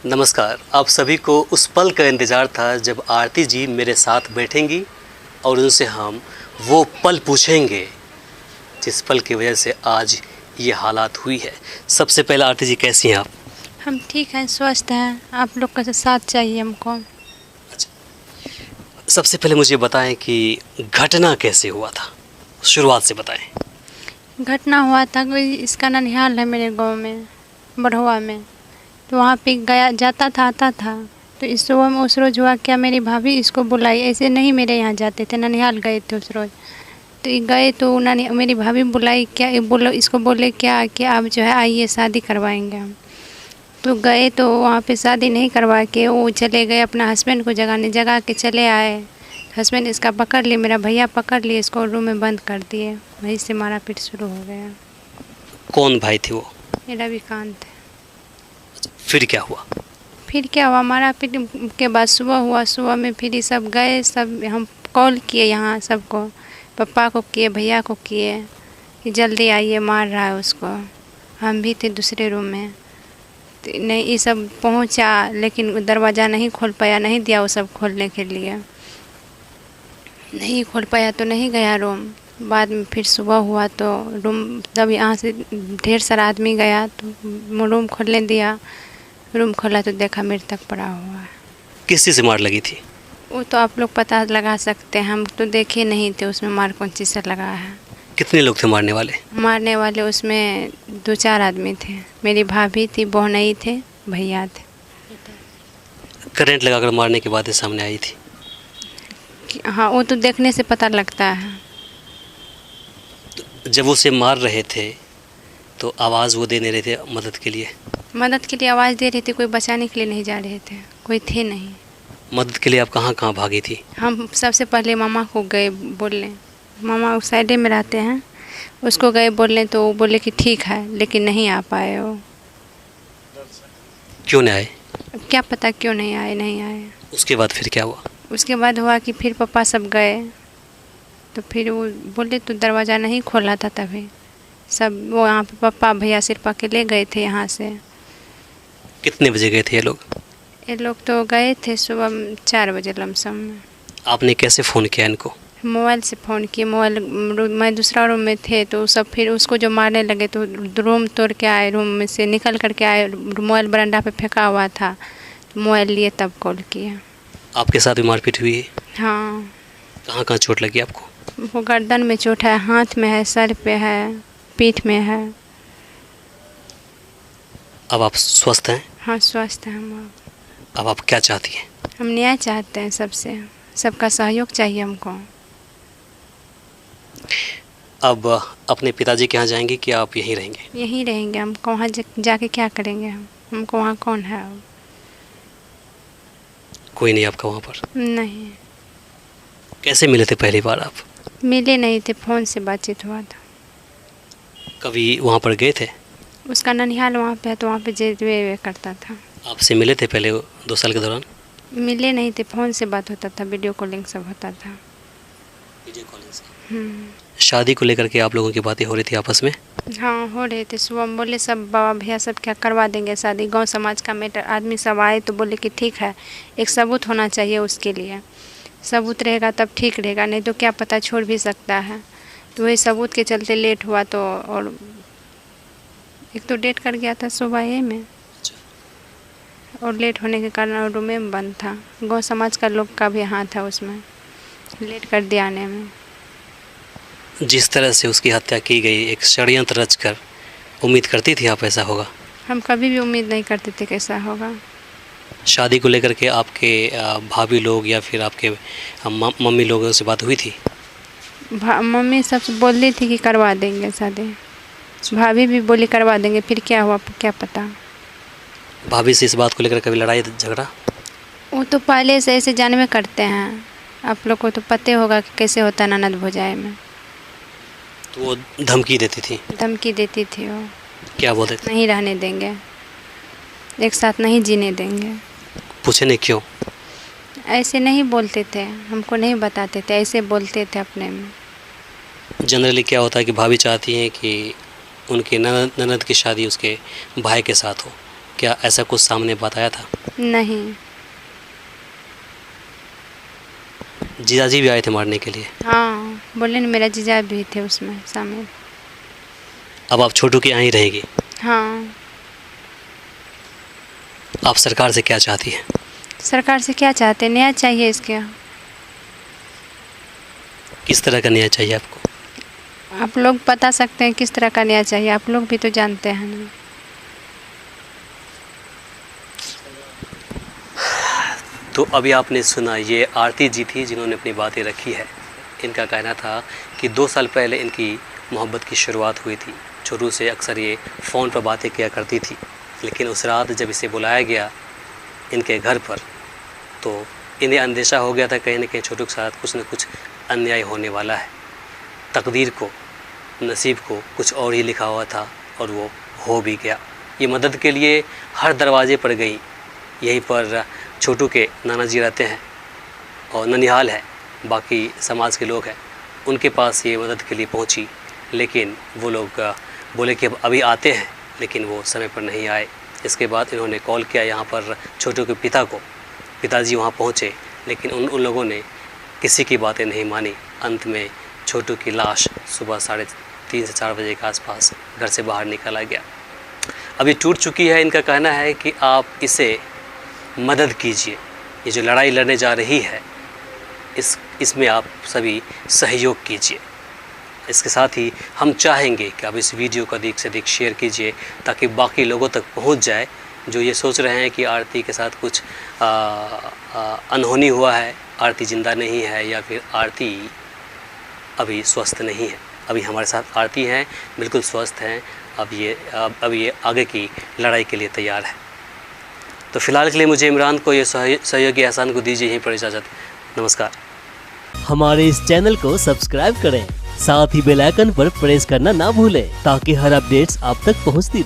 नमस्कार। आप सभी को उस पल का इंतज़ार था जब आरती जी मेरे साथ बैठेंगी और उनसे हम वो पल पूछेंगे जिस पल की वजह से आज ये हालात हुई है। सबसे पहले आरती जी, कैसी हैं आप? हम ठीक हैं, स्वस्थ हैं। आप लोग का साथ चाहिए हमको। अच्छा, सबसे पहले मुझे बताएं कि घटना कैसे हुआ था, शुरुआत से बताएं। घटना हुआ था कि इसका ननिहाल है मेरे गांव में, बढ़वा में। तो वहाँ पे गया जाता था, आता था। तो इस सुबह में उस रोज़ हुआ क्या, मेरी भाभी इसको बुलाई। ऐसे नहीं मेरे यहाँ जाते थे, ननिहाल गए थे उस रोज़। तो ये गए तो उन्होंने मेरी भाभी बुलाई, क्या इसको बोले क्या कि आप जो है आइए शादी करवाएंगे हम। तो गए तो वहाँ पे शादी नहीं करवा के वो चले गए अपना हस्बैंड को जगा के चले आए। हस्बैंड इसका पकड़ लिए, मेरा भैया पकड़ लिए, इसको रूम में बंद कर दिए। वहीं से मारा पीट शुरू हो गया। कौन भाई थे वो? मेरा भी कांत है। फिर क्या हुआ? फिर क्या हुआ, मारा पीट के बाद सुबह हुआ। सुबह में फिर ये सब गए, सब हम कॉल किए यहाँ सबको, पापा को किए, भैया को किए कि जल्दी आइए, मार रहा है उसको। हम भी थे दूसरे रूम में। तो नहीं, ये सब पहुँचा लेकिन दरवाज़ा नहीं खोल पाया, नहीं दिया वो सब खोलने के लिए। नहीं खोल पाया तो नहीं गया रूम। बाद में फिर सुबह हुआ तो रूम, जब यहाँ से ढेर सारा आदमी गया तो रूम खोलने दिया। रूम खोला तो देखा मृतक पड़ा हुआ है। किस चीज़ से मार लगी थी? वो तो आप लोग पता लगा सकते हैं, हम तो देखे नहीं थे उसमें मार कौन चीज़ से लगा है। कितने लोग थे मारने वाले? मारने वाले उसमें 2-4 आदमी थे। मेरी भाभी थी, बहनई थे, भैया थे। करंट लगाकर मारने की बातें सामने आई थी। हाँ, वो तो देखने से पता लगता है। जब उसे मार रहे थे तो आवाज़ वो देने रहे थे मदद के लिए? मदद के लिए आवाज़ दे रहे थे, कोई बचाने के लिए नहीं जा रहे थे, कोई थे नहीं। मदद के लिए आप कहाँ कहाँ भागी थी? हम सबसे पहले मामा को गए बोलने। मामा उस साइडे में रहते हैं, उसको गए बोलने तो वो बोले कि ठीक है, लेकिन नहीं आ पाए वो। क्यों नहीं आए? अब क्या पता क्यों नहीं आए। उसके बाद फिर क्या हुआ? उसके बाद हुआ कि फिर पापा सब गए तो फिर वो बोले तो दरवाज़ा नहीं खोला था तभी। सब वो यहाँ पे पापा भैया सिर्फ अकेले गए थे यहाँ से। कितने बजे गए थे ये लोग? ये लोग तो गए थे सुबह 4 बजे लमसम में। आपने कैसे फ़ोन किया इनको? मोबाइल से फ़ोन किए। मोबाइल, मैं दूसरा रूम में थे तो सब फिर उसको जो मारने लगे तो रूम तोड़ के आए, रूम में से निकल करके आए। मोबाइल बरामदा पे फेंका हुआ था, तो मोबाइल लिए तब कॉल किया। आपके साथ भी मारपीट हुई है? हाँ, कहाँ कहाँ चोट लगी आपको? वो गर्दन में चोट है, हाथ में है, सर पे है, पीठ में है। अब आप स्वस्थ हैं? हाँ, स्वस्थ है हम। अब आप क्या चाहती हैं? हम न्याय चाहते हैं सबसे, सबका सहयोग चाहिए हमको। अब अपने पिताजी के यहाँ जाएंगे कि आप यहीं रहेंगे? यहीं रहेंगे हम। वहाँ जाके क्या करेंगे हम? हमको वहाँ कौन है अब? कोई नहीं आपका वहाँ पर? नहीं, कैसे मिले थे पहली बार आप? मिले नहीं थे, फ़ोन से बातचीत हुआ था। कभी वहाँ पर गए थे? उसका ननिहाल वहाँ पे है तो वहाँ पे जे करता था। आपसे मिले थे पहले 2 साल के दौरान? मिले नहीं थे, फ़ोन से बात होता था, वीडियो कॉलिंग सब होता था। वीडियो कॉलिंग से? हम्म। शादी को लेकर के आप लोगों की बातें हो रही थी आपस में? हाँ, हो रहे थे। सुबह हम बोले सब बाबा भैया सब क्या करवा देंगे शादी, गांव समाज का मैटर। आदमी सब आए तो बोले कि ठीक है, एक सबूत होना चाहिए उसके लिए। सबूत रहेगा तब ठीक रहेगा, नहीं तो क्या पता छोड़ भी सकता है। तो वही सबूत के चलते लेट हुआ। तो और एक तो डेट कर गया था सुबह में, और लेट होने के कारण रूम में बंद था। गांव समाज का लोग का भी हाथ था उसमें, लेट कर दिया आने में। जिस तरह से उसकी हत्या की गई, एक षड्यंत्र रचकर, उम्मीद करती थी आप ऐसा होगा? हम कभी भी उम्मीद नहीं करते थे कैसा होगा। शादी को लेकर के आपके भाभी लोग या फिर आपके मम्मी लोगों से बात हुई थी? मम्मी सबसे बोल रही थी कि करवा देंगे शादी। भाभी भी बोली करवा देंगे, फिर क्या हुआ क्या पता। भाभी से इस बात को लेकर कभी लड़ाई झगड़ा? वो तो पहले से ऐसे जानवे करते हैं, आप लोग को तो पता होगा कि कैसे होता है ननद भौजाई में। तो वो धमकी देती थी? धमकी देती थी वो। क्या बोलते थे? नहीं रहने देंगे, एक साथ नहीं जीने देंगे। पूछे नहीं क्यों? ऐसे नहीं बोलते थे, हमको नहीं बताते थे, ऐसे बोलते थे अपने में। जनरली क्या होता है कि भाभी चाहती हैं कि उनके ननद की शादी उसके भाई के साथ हो। क्या ऐसा कुछ सामने बताया था? नहीं। जीजाजी भी आए थे मारने के लिए? हाँ, बोले ना मेरा जीजा भी थे उसमें शामिल। अब आप छोटू के यहाँ ही रहेगी? हाँ। आप सरकार से क्या चाहती हैं? सरकार से क्या चाहते हैं? न्याय चाहिए इसके। किस तरह का न्याय चाहिए आपको? आप लोग बता सकते हैं किस तरह का न्याय चाहिए, आप लोग भी तो जानते हैं ना। तो अभी आपने सुना, ये आरती जी थी जिन्होंने अपनी बातें रखी है। इनका कहना था कि 2 साल पहले इनकी मोहब्बत की शुरुआत हुई थी। छोटू से अक्सर ये फ़ोन पर बातें किया करती थी, लेकिन उस रात जब इसे बुलाया गया इनके घर पर तो इन्हें अंदेशा हो गया था कहीं ना कहीं छोटू के साथ कुछ न कुछ अन्याय होने वाला है। तकदीर को, नसीब को कुछ और ही लिखा हुआ था और वो हो भी गया। ये मदद के लिए हर दरवाजे पर गई। यहीं पर छोटू के नाना जी रहते हैं और ननिहाल है, बाकी समाज के लोग हैं, उनके पास ये मदद के लिए पहुंची, लेकिन वो लोग बोले कि अब अभी आते हैं, लेकिन वो समय पर नहीं आए। इसके बाद इन्होंने कॉल किया यहाँ पर छोटू के पिता को। पिताजी वहाँ पहुँचे, लेकिन उन लोगों ने किसी की बातें नहीं मानी। अंत में छोटू की लाश सुबह 3:30 से 4 बजे के आसपास घर से बाहर निकाला गया। अभी टूट चुकी है। इनका कहना है कि आप इसे मदद कीजिए, ये जो लड़ाई लड़ने जा रही है इसमें आप सभी सहयोग कीजिए। इसके साथ ही हम चाहेंगे कि आप इस वीडियो को अधिक से अधिक शेयर कीजिए ताकि बाकी लोगों तक पहुंच जाए जो ये सोच रहे हैं कि आरती के साथ कुछ अनहोनी हुआ है, आरती ज़िंदा नहीं है या फिर आरती अभी स्वस्थ नहीं है। अभी हमारे साथ आरती हैं, बिल्कुल स्वस्थ हैं। अब ये आगे की लड़ाई के लिए तैयार है। तो फ़िलहाल के लिए मुझे इमरान को, ये सहयोगी एहसान को दीजिए यहीं पर इजाज़त। नमस्कार। हमारे इस चैनल को सब्सक्राइब करें, साथ ही बेल आइकन पर प्रेस करना ना भूलें ताकि हर अपडेट्स आप तक पहुंचती रहे।